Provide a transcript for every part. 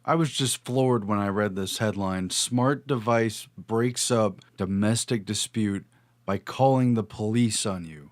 I was just floored when I read this headline. Smart device breaks up domestic dispute by calling the police on you.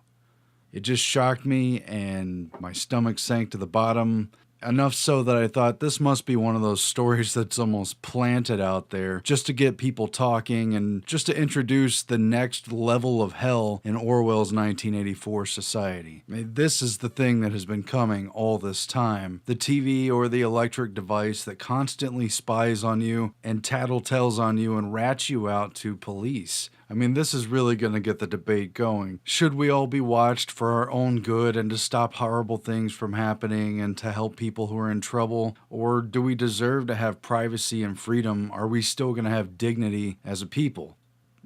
It just shocked me and my stomach sank to the bottom. Enough so that I thought this must be one of those stories that's almost planted out there just to get people talking and just to introduce the next level of hell in Orwell's 1984 society. I mean, this is the thing that has been coming all this time. The TV or the electric device that constantly spies on you and tattletales on you and rats you out to police. I mean, this is really going to get the debate going. Should we all be watched for our own good and to stop horrible things from happening and to help people who are in trouble? Or do we deserve to have privacy and freedom? Are we still going to have dignity as a people?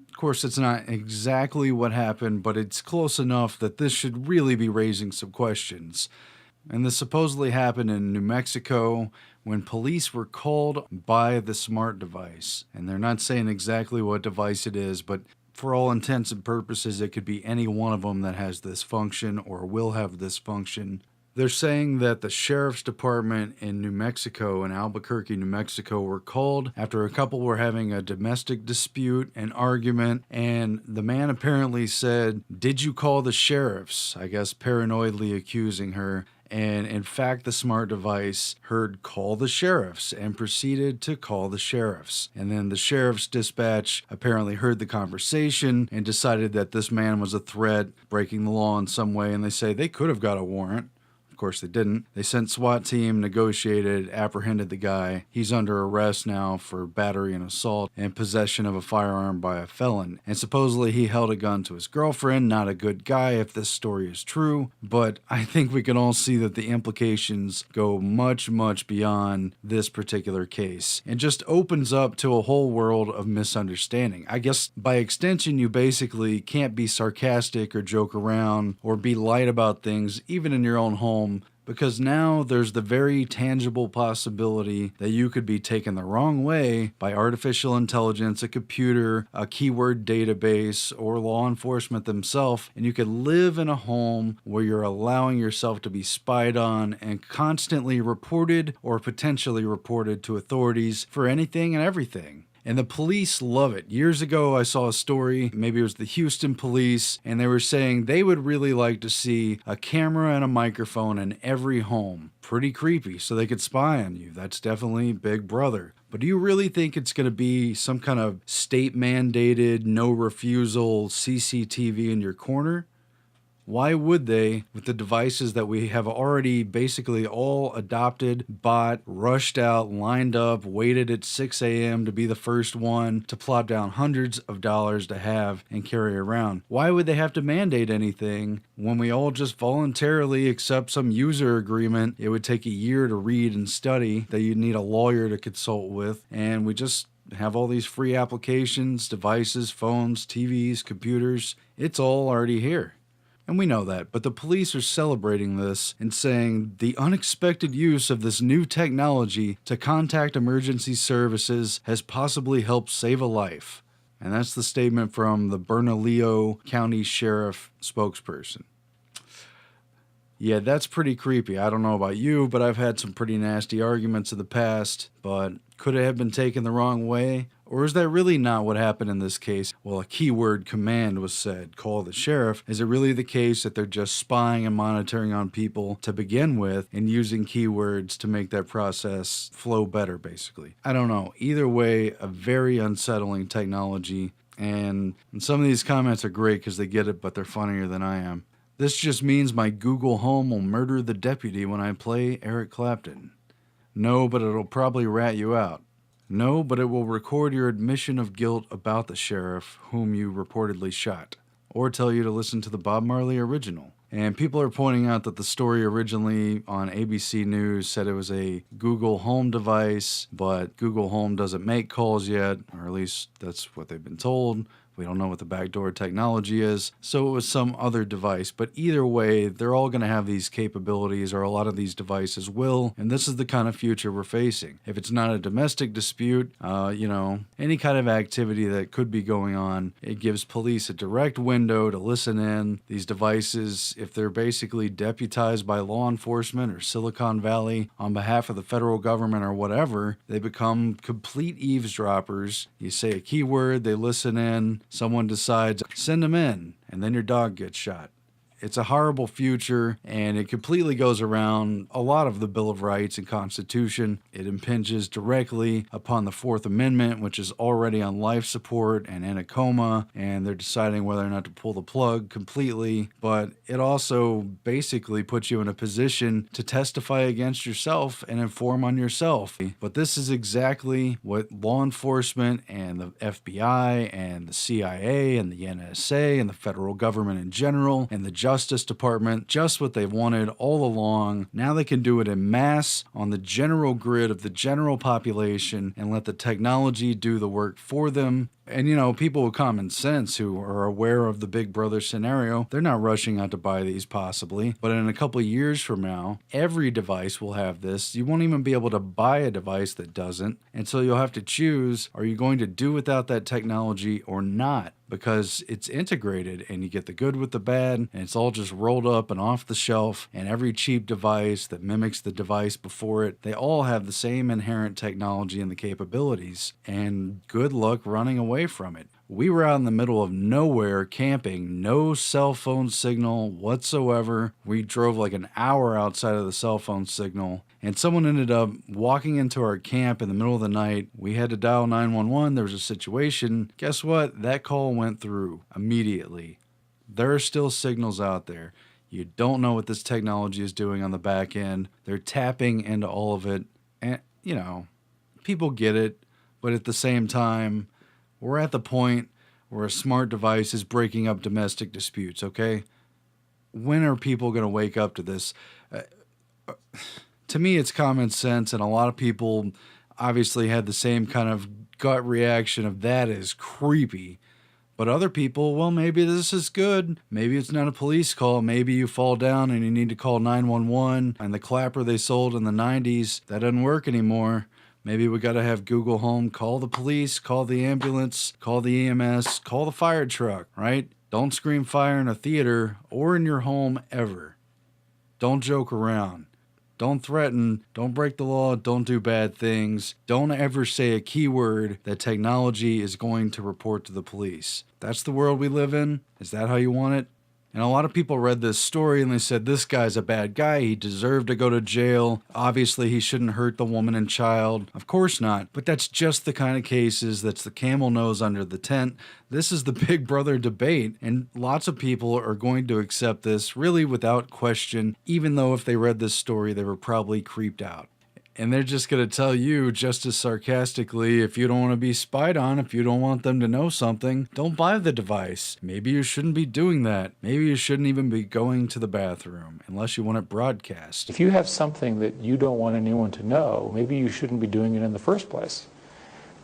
Of course, it's not exactly what happened, but it's close enough that this should really be raising some questions. And this supposedly happened in New Mexico when police were called by the smart device. And they're not saying exactly what device it is, but for all intents and purposes, it could be any one of them that has this function or will have this function. They're saying that the sheriff's department in New Mexico, in Albuquerque, New Mexico, were called after a couple were having a domestic dispute, an argument, and the man apparently said, "Did you call the sheriffs?" I guess paranoidly accusing her. And in fact, the smart device heard "call the sheriffs" and proceeded to call the sheriffs. And then the sheriff's dispatch apparently heard the conversation and decided that this man was a threat, breaking the law in some way. And they say they could have got a warrant. Of course, they didn't. They sent SWAT team, negotiated, apprehended the guy. He's under arrest now for battery and assault and possession of a firearm by a felon. And supposedly he held a gun to his girlfriend. Not a good guy if this story is true. But I think we can all see that the implications go much, much beyond this particular case and just opens up to a whole world of misunderstanding. I guess by extension, you basically can't be sarcastic or joke around or be light about things, even in your own home, because now there's the very tangible possibility that you could be taken the wrong way by artificial intelligence, a computer, a keyword database, or law enforcement themselves, and you could live in a home where you're allowing yourself to be spied on and constantly reported or potentially reported to authorities for anything and everything. And the police love it. Years ago, I saw a story, maybe it was the Houston police, and they were saying they would really like to see a camera and a microphone in every home. Pretty creepy, so they could spy on you. That's definitely Big Brother. But do you really think it's going to be some kind of state-mandated, no refusal CCTV in your corner? Why would they, with the devices that we have already basically all adopted, bought, rushed out, lined up, waited at 6 a.m. to be the first one to plop down hundreds of dollars to have and carry around? Why would they have to mandate anything when we all just voluntarily accept some user agreement it would take a year to read and study that you'd need a lawyer to consult with, and we just have all these free applications, devices, phones, TVs, computers? It's all already here. And we know that, but the police are celebrating this and saying the unexpected use of this new technology to contact emergency services has possibly helped save a life. And that's the statement from the Bernalillo County Sheriff spokesperson. Yeah, that's pretty creepy. I don't know about you, but I've had some pretty nasty arguments in the past, but could it have been taken the wrong way? Or is that really not what happened in this case? Well, a keyword command was said, "call the sheriff." Is it really the case that they're just spying and monitoring on people to begin with and using keywords to make that process flow better, basically? I don't know. Either way, a very unsettling technology. And some of these comments are great because they get it, but they're funnier than I am. This just means my Google Home will murder the deputy when I play Eric Clapton. No, but it'll probably rat you out. No, but it will record your admission of guilt about the sheriff whom you reportedly shot, or tell you to listen to the Bob Marley original. And people are pointing out that the story originally on ABC News said it was a Google Home device, but Google Home doesn't make calls yet, or at least that's what they've been told. We don't know what the backdoor technology is, so it was some other device. But either way, they're all going to have these capabilities, or a lot of these devices will, and this is the kind of future we're facing. If it's not a domestic dispute, any kind of activity that could be going on, it gives police a direct window to listen in. These devices, if they're basically deputized by law enforcement or Silicon Valley on behalf of the federal government or whatever, they become complete eavesdroppers. You say a keyword, they listen in, someone decides, send them in, and then your dog gets shot. It's a horrible future, and it completely goes around a lot of the Bill of Rights and Constitution. It impinges directly upon the Fourth Amendment, which is already on life support and in a coma, and they're deciding whether or not to pull the plug completely. But it also basically puts you in a position to testify against yourself and inform on yourself. But this is exactly what law enforcement and the FBI and the CIA and the NSA and the federal government in general and the Justice Department, just what they've wanted all along. Now they can do it in mass on the general grid of the general population and let the technology do the work for them. And people with common sense who are aware of the Big Brother scenario, they're not rushing out to buy these possibly. But in a couple of years from now, every device will have this. You won't even be able to buy a device that doesn't. And so you'll have to choose, are you going to do without that technology or not? Because it's integrated and you get the good with the bad, and it's all just rolled up and off the shelf. And every cheap device that mimics the device before it, they all have the same inherent technology and the capabilities. And good luck running away from it. We were out in the middle of nowhere camping, no cell phone signal whatsoever. We drove like an hour outside of the cell phone signal, and someone ended up walking into our camp in the middle of the night. We had to dial 911. There was a situation. Guess what? That call went through immediately. There are still signals out there. You don't know what this technology is doing on the back end. They're tapping into all of it. And, people get it, but at the same time, we're at the point where a smart device is breaking up domestic disputes, okay? When are people going to wake up to this? To me, it's common sense, and a lot of people obviously had the same kind of gut reaction of that is creepy. But other people, well, maybe this is good. Maybe it's not a police call. Maybe you fall down and you need to call 911, and the clapper they sold in the 90s, that doesn't work anymore. Maybe we got to have Google Home call the police, call the ambulance, call the EMS, call the fire truck, right? Don't scream fire in a theater or in your home ever. Don't joke around. Don't threaten. Don't break the law. Don't do bad things. Don't ever say a keyword that technology is going to report to the police. That's the world we live in. Is that how you want it? And a lot of people read this story and they said, this guy's a bad guy. He deserved to go to jail. Obviously, he shouldn't hurt the woman and child. Of course not. But that's just the kind of cases that's the camel nose under the tent. This is the Big Brother debate. And lots of people are going to accept this really without question, even though if they read this story, they were probably creeped out. And they're just going to tell you just as sarcastically, if you don't want to be spied on, if you don't want them to know something, don't buy the device. Maybe you shouldn't be doing that. Maybe you shouldn't even be going to the bathroom unless you want it broadcast. If you have something that you don't want anyone to know, maybe you shouldn't be doing it in the first place.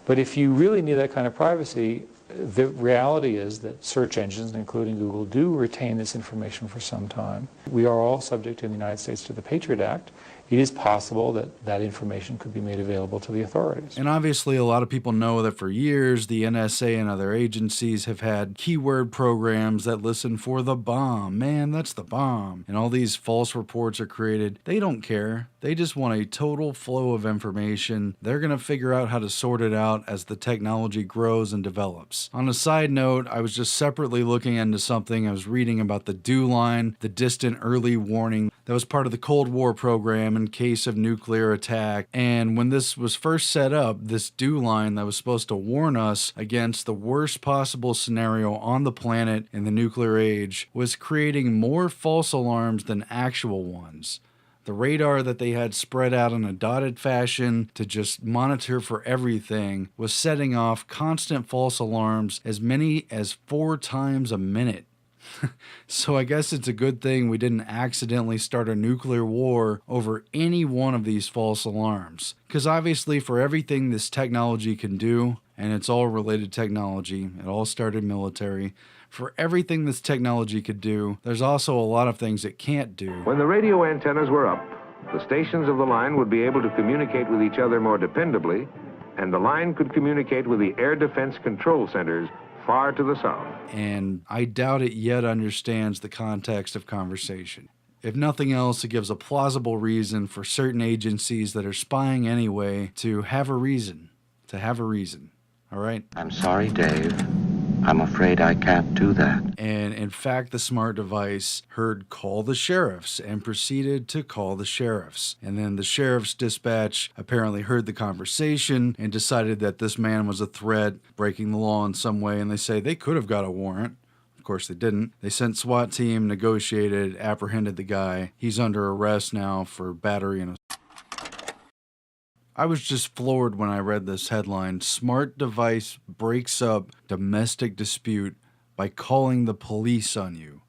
But if you really need that kind of privacy, the reality is that search engines, including Google, do retain this information for some time. We are all subject in the United States to the Patriot Act. It is possible that that information could be made available to the authorities. And obviously a lot of people know that for years the NSA and other agencies have had keyword programs that listen for the bomb. Man, that's the bomb. And all these false reports are created. They don't care. They just want a total flow of information. They're going to figure out how to sort it out as the technology grows and develops. On a side note, I was just separately looking into something. I was reading about the DEW line, the distant early warning that was part of the Cold War program in case of nuclear attack. And when this was first set up, this DEW line that was supposed to warn us against the worst possible scenario on the planet in the nuclear age was creating more false alarms than actual ones. The radar that they had spread out in a dotted fashion to just monitor for everything was setting off constant false alarms as many as 4 times a minute. So I guess it's a good thing we didn't accidentally start a nuclear war over any one of these false alarms. Because obviously, for everything this technology can do, and it's all related technology, it all started military. For everything this technology could do, there's also a lot of things it can't do. When the radio antennas were up, the stations of the line would be able to communicate with each other more dependably, and the line could communicate with the air defense control centers far to the south. And I doubt it yet understands the context of conversation. If nothing else, it gives a plausible reason for certain agencies that are spying anyway to have a reason. All right? I'm sorry, Dave. I'm afraid I can't do that. And in fact, the smart device heard "call the sheriffs" and proceeded to call the sheriffs. And then the sheriff's dispatch apparently heard the conversation and decided that this man was a threat, breaking the law in some way. And they say they could have got a warrant. Of course, they didn't. They sent SWAT team, negotiated, apprehended the guy. He's under arrest now for battery and I was just floored when I read this headline. Smart device breaks up domestic dispute by calling the police on you.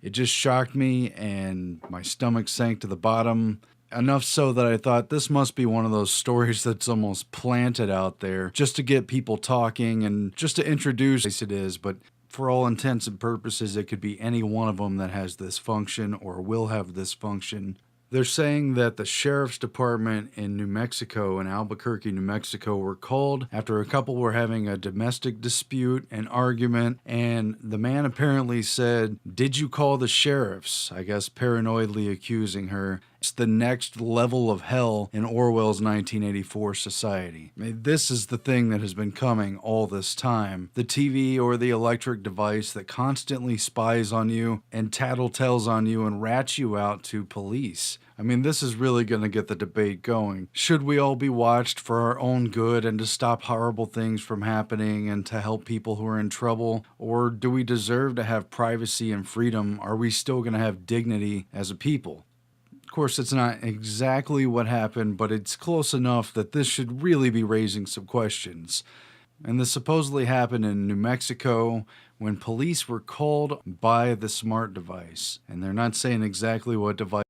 It just shocked me and my stomach sank to the bottom. Enough so that I thought this must be one of those stories that's almost planted out there just to get people talking and just to introduce it is, but for all intents and purposes, it could be any one of them that has this function or will have this function. They're saying that the sheriff's department in New Mexico, in Albuquerque, New Mexico, were called after a couple were having a domestic dispute, an argument, and the man apparently said, "Did you call the sheriffs?" I guess paranoidly accusing her. It's the next level of hell in Orwell's 1984 society. I mean, this is the thing that has been coming all this time. The TV or the electric device that constantly spies on you and tattletales on you and rats you out to police. I mean, this is really going to get the debate going. Should we all be watched for our own good and to stop horrible things from happening and to help people who are in trouble? Or do we deserve to have privacy and freedom? Are we still going to have dignity as a people? Of course, it's not exactly what happened, but it's close enough that this should really be raising some questions. And this supposedly happened in New Mexico when police were called by the smart device. And they're not saying exactly what device.